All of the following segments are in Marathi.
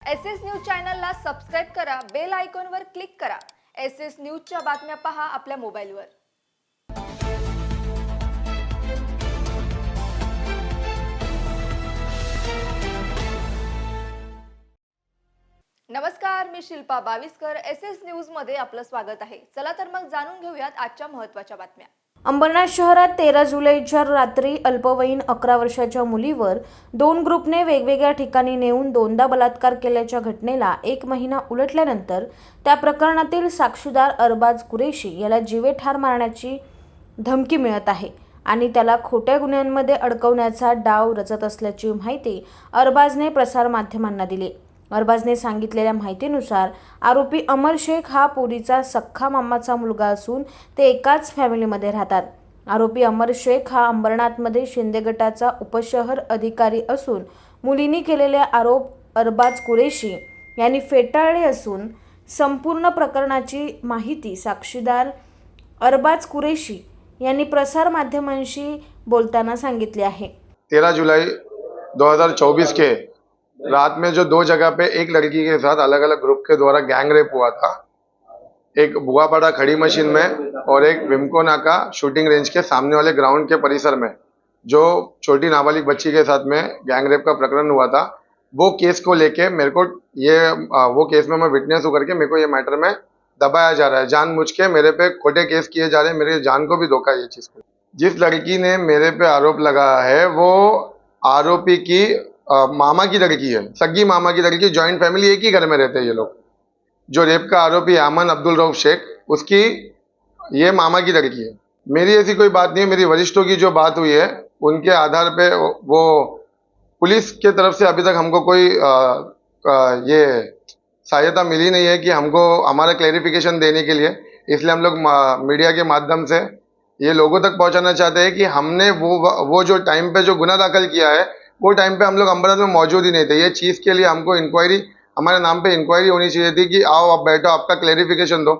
एस न्यूज चॅनलला सबस्क्राइब करा, बेल आयकॉनवर क्लिक करा। एस न्यूजच्या बातम्या पहा आपल्या मोबाईलवर। नमस्कार, मी शिल्पा बाविस्कर। एस न्यूज मध्ये आपलं स्वागत आहे। चला तर मग जाणून घेऊयात आजच्या महत्त्वाच्या बातम्या। अंबरनाथ शहरात 13 जुलैच्या रात्री अल्पवयीन 11 वर्षाच्या मुलीवर 2 ग्रुपने वेगवेगळ्या ठिकाणी नेऊन दोनदा बलात्कार केल्याच्या घटनेला 1 महिना उलटल्यानंतर त्या प्रकरणातील साक्षीदार अरबाज कुरेशी याला जीवे ठार मारण्याची धमकी मिळत आहे आणि त्याला खोट्या गुन्ह्यांमध्ये अडकवण्याचा डाव रचत असल्याची माहिती अरबाजने प्रसारमाध्यमांना दिली। अरबाजने सांगितलेल्या माहितीनुसार आरोपी अमर शेख हा पोरीचा सख्खा मामाचा मुलगा असून ते एकाच फॅमिलीमध्ये राहतात। आरोपी अमर शेख हा अंबरनाथमध्ये शिंदे गटाचा उपशहर अधिकारी असून मुलींनी केलेले आरोप अरबाज कुरेशी यांनी फेटाळले असून संपूर्ण प्रकरणाची माहिती साक्षीदार अरबाज कुरेशी यांनी प्रसारमाध्यमांशी बोलताना सांगितले आहे। 13 जुलाई 2024 के रात में जो 2 जगह पे एक लड़की के साथ अलग अलग ग्रुप के द्वारा गैंग रेप हुआ था, एक बुआपाड़ा खड़ी मशीन में और एक विमको नाका शूटिंग रेंज के सामने वाले ग्राउंड के परिसर में जो छोटी नाबालिग बच्ची के साथ में गैंग रेप का प्रकरण हुआ था, वो केस को लेके मेरे को वो केस में मैं विटनेस होकर के मेरे को ये मैटर में दबाया जा रहा है। जानबूझ के मेरे पे खोटे केस किए जा रहे हैं, मेरी जान को भी धोखा है ये चीज़ को। जिस लड़की ने मेरे पे आरोप लगाया है वो आरोपी की मामा की लड़की है, सगी मामा की लड़की। जॉइंट फैमिली, एक ही घर में रहते हैं ये लोग। जो रेप का आरोपी अमन अब्दुल रऊफ शेख, उसकी ये मामा की लड़की है। मेरी ऐसी कोई बात नहीं है, मेरी वरिष्ठों की जो बात हुई है उनके आधार पे वो पुलिस के तरफ से अभी तक हमको कोई ये सहायता मिली नहीं है कि हमको हमारा क्लैरिफिकेशन देने के लिए। इसलिए हम लोग मीडिया के माध्यम से ये लोगों तक पहुंचाना चाहते हैं कि हमने वो जो टाइम पे जो गुनाह दाखिल किया है वो टाइम पे हम लोग अमृत में मौजूद ही नहीं थे। ये चीज़ के लिए हमको इंक्वायरी, हमारे नाम पे इंक्वायरी होनी चाहिए थी कि आओ आप बैठो, आपका क्लैरिफिकेशन दो।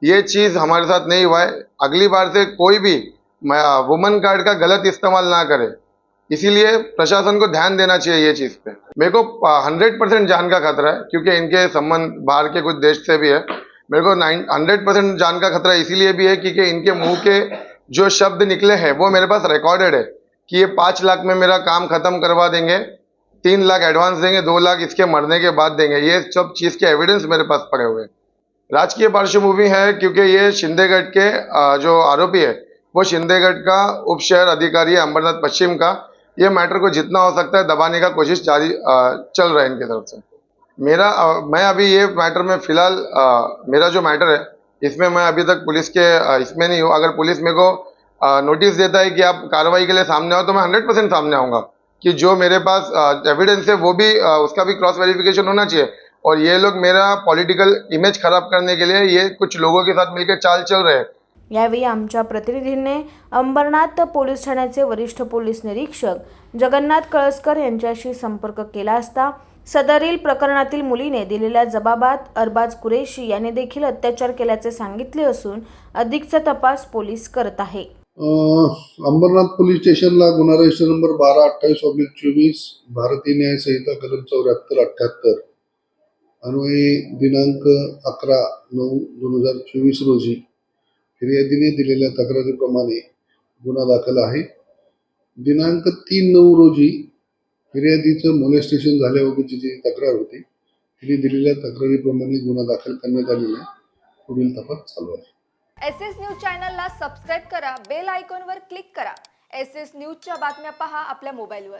ये चीज़ हमारे साथ नहीं हुआ है। अगली बार से कोई भी वुमन कार्ड का गलत इस्तेमाल ना करे, इसीलिए प्रशासन को ध्यान देना चाहिए ये चीज़ पे। मेरे को 100% जान का खतरा है, क्योंकि इनके संबंध बाहर के कुछ देश से भी है। मेरे को 100% जान का खतरा इसीलिए भी है क्योंकि इनके मुंह के जो शब्द निकले हैं वो मेरे पास रिकॉर्डेड है कि ये 5 लाख में मेरा काम खत्म करवा देंगे, 3 लाख एडवांस देंगे, 2 लाख इसके मरने के बाद देंगे। ये सब चीज़ के एविडेंस मेरे पास पड़े हुए हैं। राजकीय पार्श्वभूमि है क्योंकि ये शिंदेगढ़ के जो आरोपी है वो शिंदेगढ़ का उपशहर अधिकारी है अंबरनाथ पश्चिम का। ये मैटर को जितना हो सकता है दबाने का कोशिश जारी चल रहा है इनकी तरफ से। मैं अभी ये मैटर में फिलहाल मेरा जो मैटर है इसमें मैं अभी तक पुलिस के इसमें नहीं हूँ। अगर पुलिस मेरे को नोटिस देता है कि आप कार्रवाई के लिए सामने आओ तो मैं 100% सामने आऊँगा कि जो मेरे पास एविडेंस है वो भी उसका भी क्रॉस वेरिफिकेशन होना चाहिए। और ये लोग मेरा पॉलिटिकल इमेज खराब करने के लिए ये कुछ लोगों के साथ मिलकर चाल चल रहे हैं। यावेळी आमच्या प्रतिनिधींनी अंबरनाथ पोलीस ठाण्याचे वरिष्ठ पोलीस निरीक्षक जगन्नाथ कळसकर यांच्याशी संपर्क केला असता सदरील प्रकरणातील मुलीने दिलेल्या जबाबात अरबाज कुरेशी याने देखील अत्याचार केल्याचे सांगितले असून अधिकचा तपास पोलीस करत आहे। अंबरनाथ पोलीस स्टेशनला गुन्हा रजिस्टर नंबर 1228/24 भारतीय न्याय संहिता कलम 74-78 अन्वये दिनांक 11/9/2024 रोजी फिर्यादीने दिलेल्या तक्रारीप्रमाणे गुन्हा दाखल आहे। दिनांक 3/9 रोजी फिर्यादीचं मोलेस्टेशन झाल्याबाबतची जी तक्रार होती तिने दिलेल्या तक्रारीप्रमाणे गुन्हा दाखल करण्यात आलेला आहे। पुढील तपास चालू आहे। एस न्यूज चॅनलला सबस्क्राइब करा, बेल आयकॉनवर क्लिक करा। एस न्यूजच्या बातम्या पहा आपल्या मोबाईलवर।